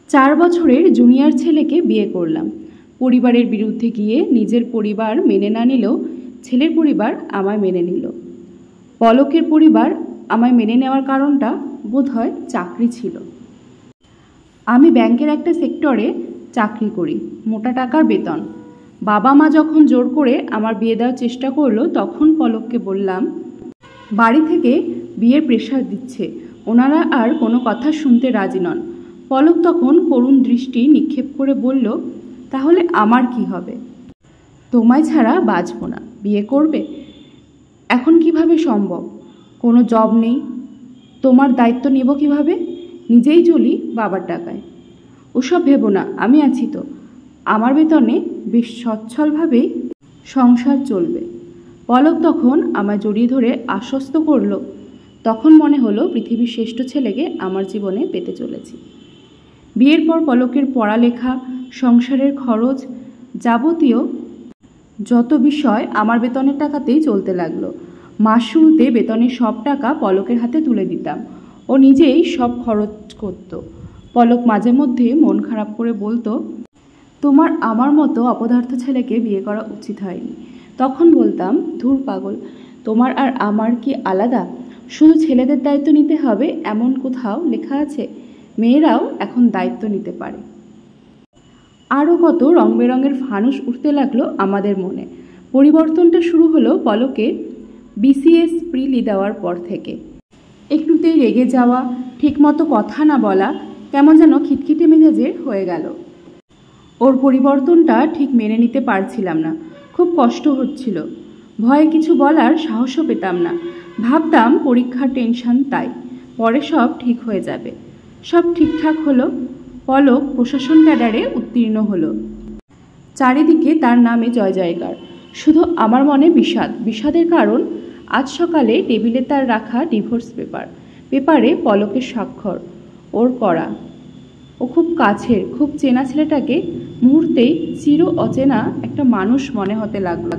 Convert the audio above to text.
4 বছরের জুনিয়র ছেলেকে বিয়ে করলাম। পরিবারের বিরুদ্ধে গিয়ে নিজের পরিবার মেনে না নিলেও ছেলের পরিবার আমায় মেনে নিল। পলকের পরিবার আমায় মেনে নেওয়ার কারণটা বোধহয় চাকরি ছিল। আমি ব্যাংকের একটা সেক্টরে চাকরি করি, মোটা টাকার বেতন। বাবা মা যখন জোর করে আমার বিয়ে দেওয়ার চেষ্টা করলো, তখন পলককে বললাম, বাড়ি থেকে বিয়ের প্রেশার দিচ্ছে, ওনারা আর কোনো কথা শুনতে রাজি নন। পলক তখন করুণ দৃষ্টি নিক্ষেপ করে বলল, তাহলে আমার কি হবে? তোমায় ছাড়া বাঁচব না, বিয়ে করবে? এখন কিভাবে সম্ভব? কোনো জব নেই, তোমার দায়িত্ব নেব কিভাবে? নিজেই চলি বাবার টাকায়। ওসব ভেবো না, আমি আছি তো। আমার বেতনে বেশ সচ্ছলভাবেই সংসার চলবে। পলক তখন আমায় জড়িয়ে ধরে আশ্বস্ত করলো। তখন মনে হলো পৃথিবীর শ্রেষ্ঠ ছেলেকে আমার জীবনে পেতে চলেছি। বিয়ের পর পলকের পড়ালেখা, সংসারের খরচ, যাবতীয় যত বিষয় আমার বেতনের টাকাতেই চলতে লাগলো। মাস শুরুতে বেতনের সব টাকা পলকের হাতে তুলে দিতাম, ও নিজেই সব খরচ করত। পলক মাঝে মধ্যে মন খারাপ করে বলতো, তোমার আমার মতো অপদার্থ ছেলেকে বিয়ে করা উচিত হয়নি। তখন বলতাম, ধুর পাগল, তোমার আর আমার কি আলাদা? শুধু ছেলেদের দায়িত্ব নিতে হবে এমন কোথাও লেখা আছে? মেয়েরাও এখন দায়িত্ব নিতে পারে। আরও কত রং বেরঙের ফানুস উঠতে লাগলো আমাদের মনে। পরিবর্তনটা শুরু হলো পলকে বিসিএস প্রিলি দেওয়ার পর থেকে। একটুতেই রেগে যাওয়া, ঠিকমতো কথা না বলা, কেমন যেন খিটখিটে মেজাজের হয়ে গেল। ওর পরিবর্তনটা ঠিক মেনে নিতে পারছিলাম না, খুব কষ্ট হচ্ছিল। ভয়ে কিছু বলার সাহসও পেতাম না। ভাবতাম পরীক্ষার টেনশন, তাই পরে সব ঠিক হয়ে যাবে। সব ঠিকঠাক হলো। পলক প্রশাসন ক্যাডারে উত্তীর্ণ হলো। চারিদিকে তার নামে জয় জয়কার। শুধু আমার মনে বিষাদ। বিষাদের কারণ, আজ সকালে টেবিলে তার রাখা ডিভোর্স পেপারে পলকের স্বাক্ষর, ওর করা। ও খুব কাছের, খুব চেনা ছেলেটাকে মুহূর্তেই চির অচেনা একটা মানুষ মনে হতে লাগলো।